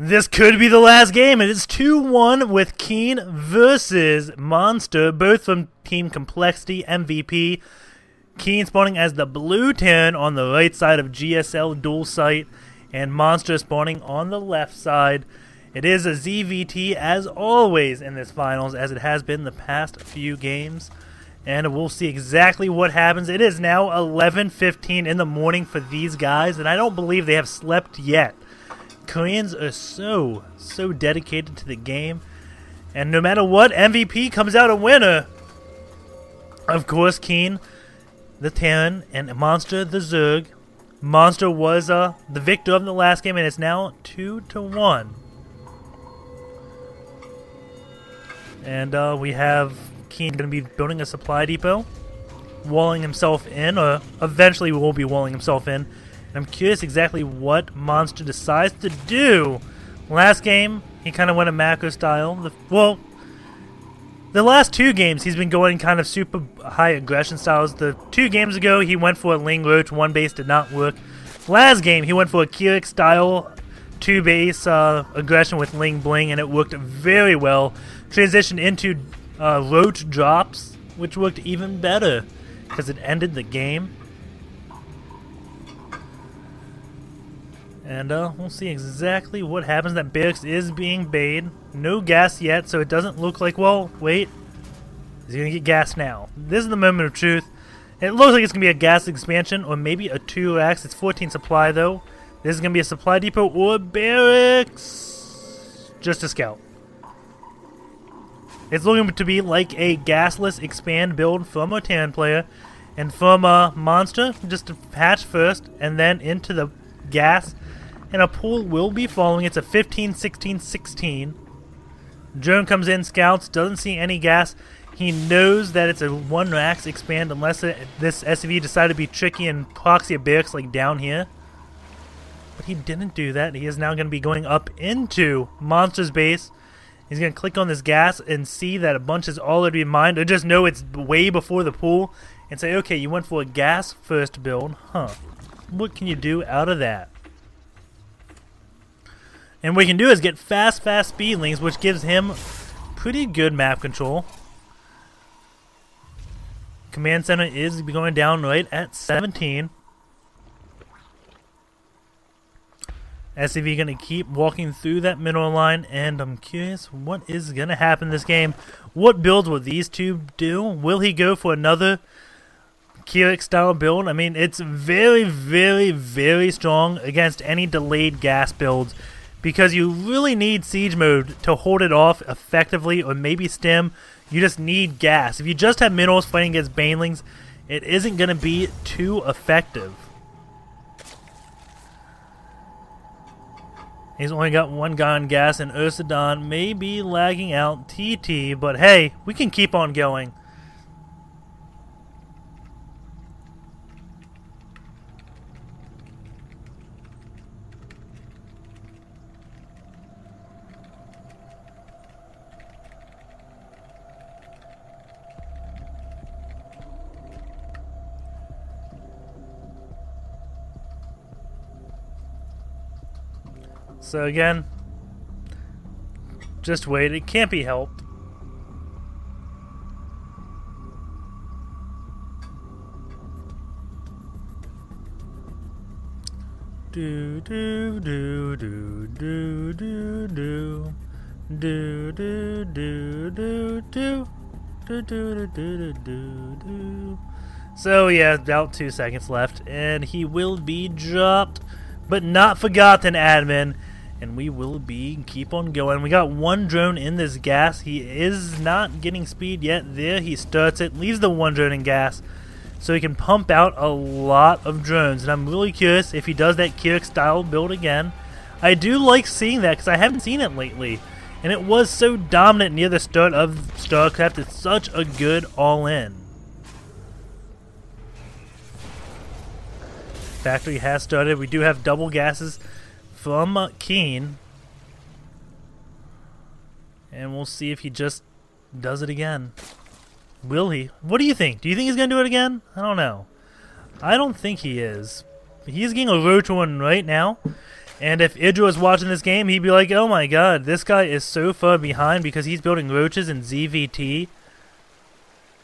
This could be the last game. It is 2-1 with Keen versus Monster, both from Team Complexity MVP. Keen spawning as the blue 10 on the right side of GSL dual site, and Monster spawning on the left side. It is a ZVT as always in this finals, as it has been the past few games. And we'll see exactly what happens. It is now 11:15 in the morning for these guys, and I don't believe they have slept yet. Koreans are so dedicated to the game, and no matter what, MVP comes out a winner. Of course, Keen, the Terran, and Monster, the Zerg. Monster was the victor of the last game, and it's now 2-1. And we have Keen going to be building a supply depot, walling himself in, or eventually will be walling himself in. I'm curious exactly what Monster decides to do. Last game, he kind of went a macro style. The last two games, he's been going kind of super high aggression styles. The 2 games ago, he went for a Ling Roach, 1 base did not work. Last game, he went for a Keurig style 2 base aggression with Ling Bling, and it worked very well. Transitioned into Roach drops, which worked even better because it ended the game. And we'll see exactly what happens. That barracks is being bayed. No gas yet, so it doesn't look like, well, wait. Is he going to get gas now? This is the moment of truth. It looks like it's going to be a gas expansion or maybe a 2x. It's 14 supply, though. This is going to be a supply depot or barracks. Just a scout. It's looking to be like a gasless expand build from a Terran player. And from a Monster, just a hatch first and then into the gas. And a pool will be following. It's a 15, 16, 16. Drone comes in, scouts, doesn't see any gas. He knows that it's a 1-rax expand unless this SCV decided to be tricky and proxy a barracks like down here. But he didn't do that. He is now going to be going up into Monster's base. He's going to click on this gas and see that a bunch is already mined, or just know it's way before the pool, and say, okay, you went for a gas first build. Huh. What can you do out of that? And what we can do is get fast speedlings, which gives him pretty good map control. Command center is going down right at 17. SCV going to keep walking through that middle line, and I'm curious what is going to happen this game. What builds will these two do? Will he go for another Keurig style build? I mean, it's very strong against any delayed gas builds, because you really need siege mode to hold it off effectively, or maybe stem. You just need gas. If you just have minerals fighting against banelings, it isn't going to be too effective. He's only got 1 guy on gas, and Ursadon may be lagging out TT, but hey, we can keep on going. So again, just wait. It can't be helped. Do do do do do do do do do do do do do do do do. So yeah, about 2 seconds left, and he will be dropped, but not forgotten, admin. And we will keep on going. We got 1 drone in this gas. He is not getting speed yet. There, he starts it, leaves the 1 drone in gas, so he can pump out a lot of drones. And I'm really curious if he does that Keurig style build again. I do like seeing that because I haven't seen it lately, and it was so dominant near the start of StarCraft. It's such a good all-in. Factory has started. We do have double gases from Keen, and we'll see if he just does it again. Will he? What do you think? Do you think he's going to do it again? I don't know. I don't think he is. He's getting a roach one right now. And if Idra was watching this game, he'd be like, oh my god, this guy is so far behind because he's building roaches in ZVT.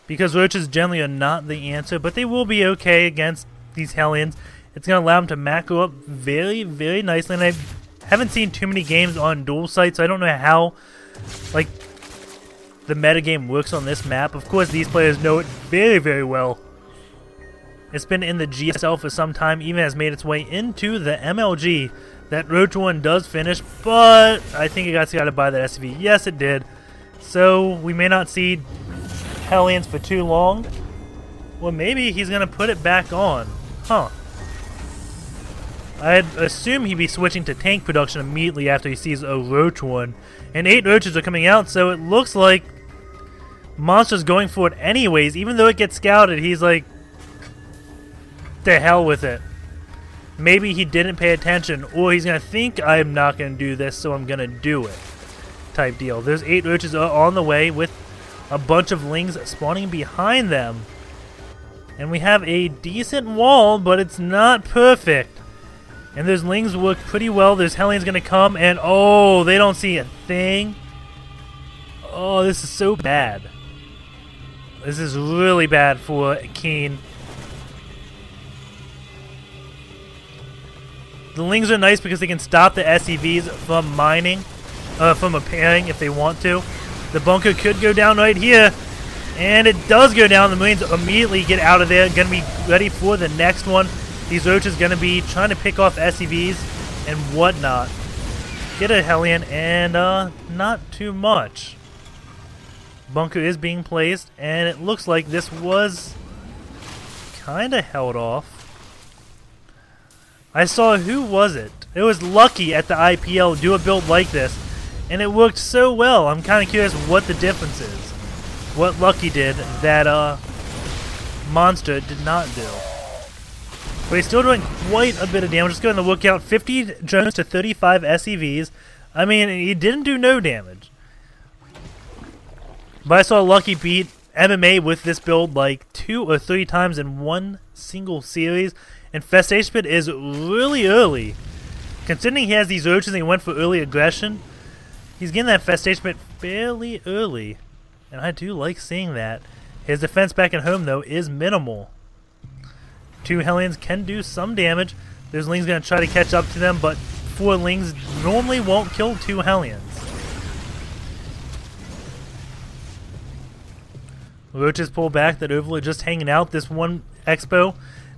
Because roaches generally are not the answer, but they will be okay against these Hellions. It's going to allow them to macro up very, very nicely. And I haven't seen too many games on dual sight, so I don't know how, like, the metagame works on this map. Of course, these players know it very, very well. It's been in the GSL for some time, even has made its way into the MLG. That Roach one does finish, but I think it got scouted by the SV. Yes, it did. So we may not see Hellions for too long. Well, maybe he's going to put it back on. Huh. I'd assume he'd be switching to tank production immediately after he sees a Roach one. And 8 Roaches are coming out, so it looks like Monster's going for it anyways. Even though it gets scouted, he's like, to hell with it. Maybe he didn't pay attention, or he's going to think I'm not going to do this, so I'm going to do it. Type deal. Those 8 Roaches are on the way with a bunch of Lings spawning behind them. And we have a decent wall, but it's not perfect. And those Lings work pretty well. There's Hellions going to come, and oh, they don't see a thing. Oh, this is so bad. This is really bad for Keen. The Lings are nice because they can stop the SCVs from mining, from repairing if they want to. The bunker could go down right here, and it does go down. The Marines immediately get out of there, going to be ready for the next one. These Roaches going to be trying to pick off SCVs and whatnot. Get a Hellion, and not too much. Bunker is being placed, and it looks like this was kind of held off. I saw, who was it? It was Lucky at the IPL do a build like this, and it worked so well. I'm kind of curious what the difference is. What Lucky did that Monster did not do. But he's still doing quite a bit of damage. Let's go in the lookout. 50 drones to 35 SCVs. I mean, he didn't do no damage. But I saw Lucky beat MMA with this build like 2 or 3 times in one single series. Infestation Pit is really early. Considering he has these Roaches and he went for early aggression, he's getting that Infestation Pit fairly early. And I do like seeing that. His defense back at home, though, is minimal. 2 Hellions can do some damage. There's Lings going to try to catch up to them, but 4 Lings normally won't kill 2 Hellions. Roaches pull back. That Overlord just hanging out. This one Expo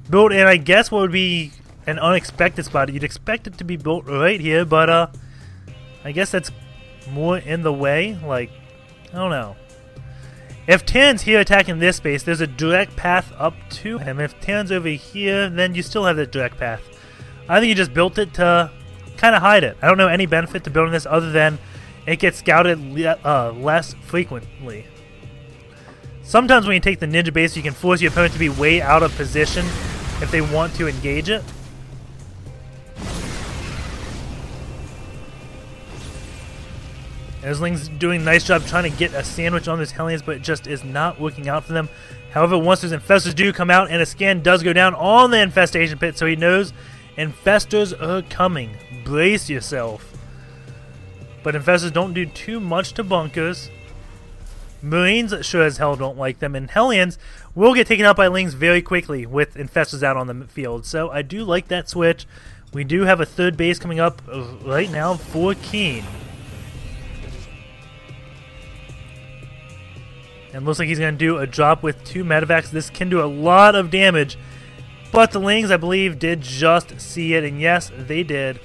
built in, I guess, what would be an unexpected spot. You'd expect it to be built right here, but I guess that's more in the way. Like, I don't know. If Terran's here attacking this base, there's a direct path up to him. If Terran's over here, then you still have that direct path. I think you just built it to kind of hide it. I don't know any benefit to building this other than it gets scouted less frequently. Sometimes when you take the ninja base, you can force your opponent to be way out of position if they want to engage it. Ling's doing a nice job trying to get a sandwich on those Hellions, but it just is not working out for them. However, once those Infestors do come out, and a scan does go down on the Infestation Pit, so he knows Infestors are coming. Brace yourself. But Infestors don't do too much to bunkers. Marines sure as hell don't like them, and Hellions will get taken out by Lings very quickly with Infestors out on the field. So I do like that switch. We do have a third base coming up right now for Keen. And looks like he's going to do a drop with 2 medevacs. This can do a lot of damage, but the Lings, I believe, did just see it, and yes, they did.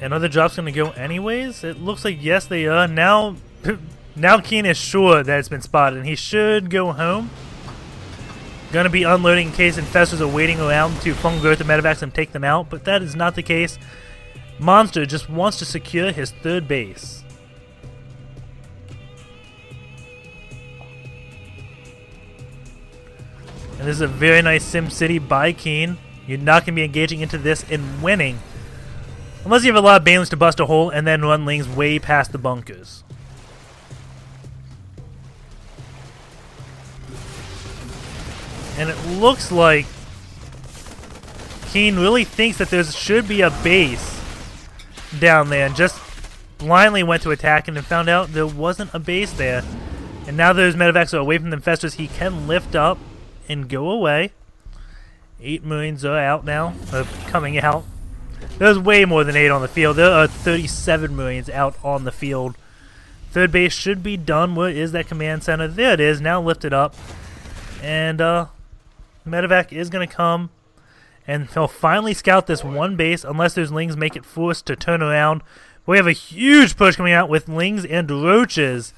Another drop's going to go anyways. It looks like yes, they are. Now Keen is sure that it's been spotted, and he should go home. Going to be unloading in case Infestors are waiting around to fungal growth the medevacs and take them out, but that is not the case. Monster just wants to secure his third base. And this is a very nice Sim City by Keen. You're not going to be engaging into this and winning unless you have a lot of Banelings to bust a hole and then run Lings way past the bunkers. And it looks like Keen really thinks that there should be a base down there and just blindly went to attack and then found out there wasn't a base there. And now those medevacs are away from the infestors. He can lift up and go away. 8 Marines are out now, coming out. There's way more than 8 on the field. There are 37 Marines out on the field. Third base should be done. Where is that command center? There it is, now lifted up. And medevac is going to come. And he'll finally scout this one base, unless those Lings make it forced to turn around. We have a huge push coming out with Lings and Roaches.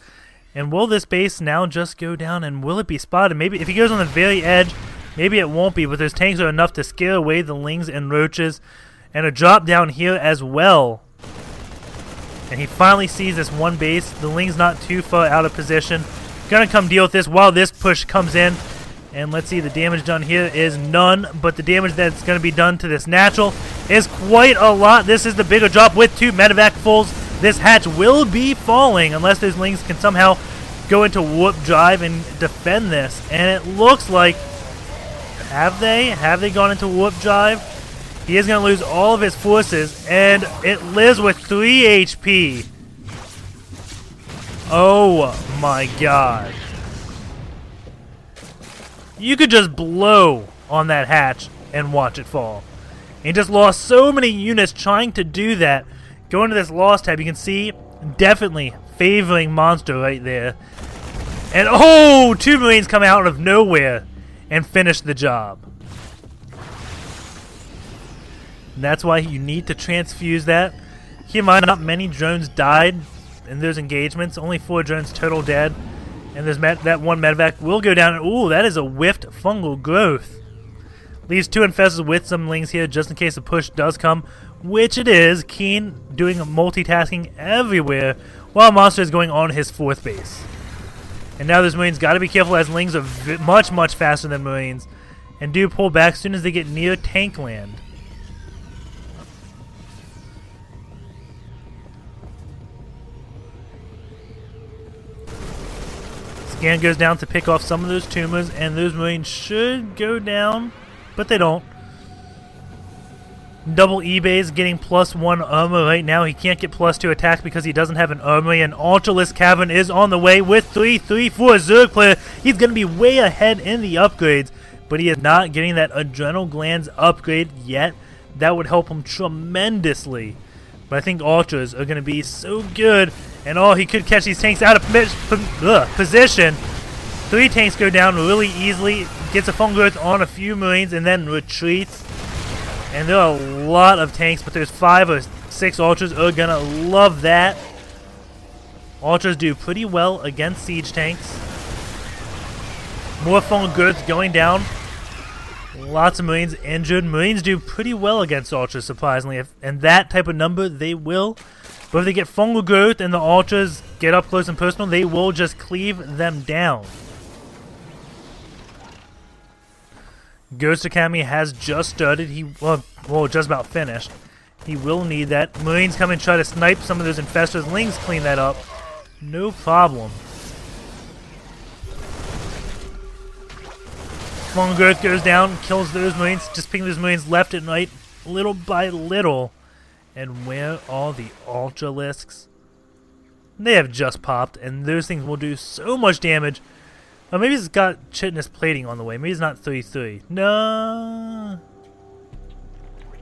And will this base now just go down, and will it be spotted? Maybe if he goes on the very edge, maybe it won't be, but those tanks are enough to scare away the Lings and Roaches. And a drop down here as well. And he finally sees this one base. The Ling's not too far out of position. Gonna come deal with this while this push comes in. And let's see, the damage done here is none, but the damage that's going to be done to this natural is quite a lot. This is the bigger drop with 2 medevac fulls. This hatch will be falling unless those Lings can somehow go into warp drive and defend this. And it looks like, have they gone into warp drive? He is going to lose all of his forces, and it lives with 3 HP. Oh my god. You could just blow on that hatch and watch it fall. He just lost so many units trying to do that. Go into this loss tab, you can see definitely favoring Monster right there. And oh, 2 Marines come out of nowhere and finish the job. And that's why you need to transfuse that. Keep in mind, not many drones died in those engagements. Only 4 drones total dead. And there's that one medevac will go down. Ooh, that is a whiffed fungal growth. Leaves 2 infestors with some Lings here just in case a push does come, which it is. Keen doing multitasking everywhere while Monster is going on his 4th base. And now those Marines got to be careful as Lings are much, much faster than Marines and do pull back as soon as they get near tank land. Scan goes down to pick off some of those tumors, and those Marines should go down, but they don't. Double eBay's getting +1 armor right now. He can't get +2 attack because he doesn't have an armory, and Ultralisk Cavern is on the way with 3-3 for a Zerg player. He's going to be way ahead in the upgrades, but he is not getting that Adrenal Glands upgrade yet. That would help him tremendously. But I think Ultras are going to be so good. And oh, he could catch these tanks out of position. 3 tanks go down really easily. Gets a fungal growth on a few Marines and then retreats. And there are a lot of tanks, but there's 5 or 6 Ultras are going to love that. Ultras do pretty well against siege tanks. More fungal growths going down. Lots of Marines injured. Marines do pretty well against Ultras, surprisingly. And that type of number, they will. But if they get fungal growth and the Ultras get up close and personal, they will just cleave them down. Ghost Academy has just started. Well, just about finished. He will need that. Marines come and try to snipe some of those infestors. Lings clean that up. No problem. Fungal growth goes down, kills those Marines. Just picking those Marines left and right, little by little. And where are the Ultralisks? They have just popped, and those things will do so much damage. Oh, maybe it's got chitinous plating on the way. Maybe it's not 3-3. No.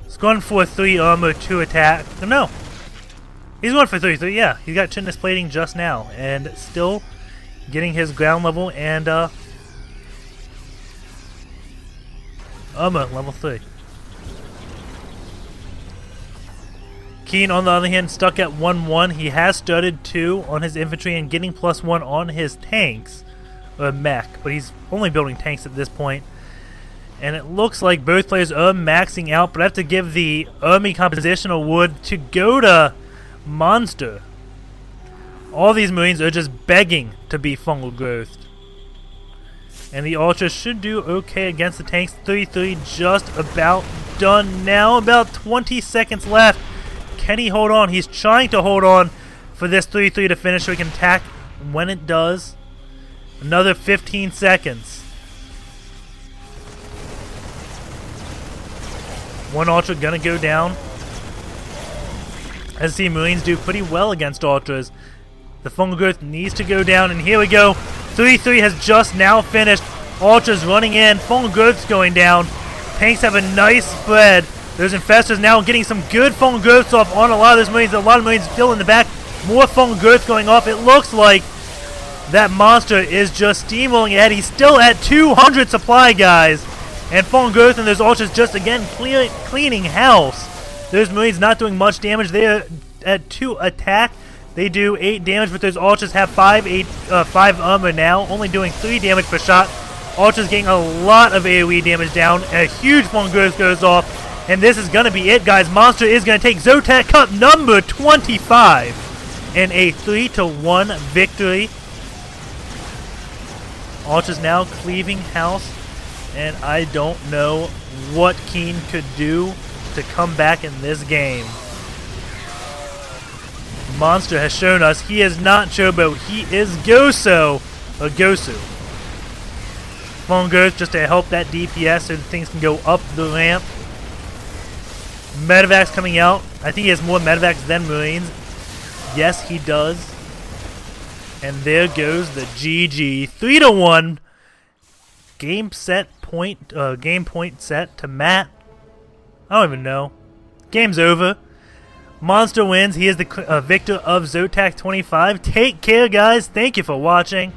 It's going for 3 armor, 2 attack. No. He's going for 3-3, yeah. He's got chitinous plating just now. And still getting his ground level and armor level 3. Keen, on the other hand, stuck at 1-1. He has started 2 on his infantry and getting +1 on his tanks. Or mech, but he's only building tanks at this point. And it looks like both players are maxing out, but I have to give the Army Composition Award to go to Monster. All these Marines are just begging to be fungal growthed. And the Ultras should do okay against the tanks. 3-3 just about done now. About 20 seconds left. Can he hold on? He's trying to hold on for this 3-3 to finish so he can attack when it does. Another 15 seconds. One Ultra gonna go down. As you see, Marines do pretty well against Ultras. The Fungal Growth needs to go down, and here we go. 3-3 has just now finished. Ultras running in. Fungal Growth's going down. Tanks have a nice spread. Those Infestors now getting some good Fungal Growths off on a lot of those Marines. A lot of Marines still in the back. More Fungal Growth going off. It looks like that monster is just steamrolling ahead. He's still at 200 supply, guys. And Fungal Growth and those Ultras just, again, cleaning house. Those Marines not doing much damage. They are at 2 attack. They do 8 damage, but those Ultras have 5 armor now, only doing 3 damage per shot. Ultras getting a lot of AoE damage down. A huge Fungal Growth goes off. And this is going to be it, guys. Monster is going to take ZOTAC Cup number 25 in a 3-1 victory. Ultras now cleaving house. And I don't know what Keen could do to come back in this game. Monster has shown us he is not Chobo, he is Goso, or Gosu. Fungal Growth just to help that DPS so that things can go up the ramp. Medevacs coming out. I think he has more Medevacs than Marines. Yes, he does. And there goes the GG. 3-1. Game point set to Matt. I don't even know. Game's over. Monster wins. He is the victor of ZOTAC 25. Take care, guys. Thank you for watching.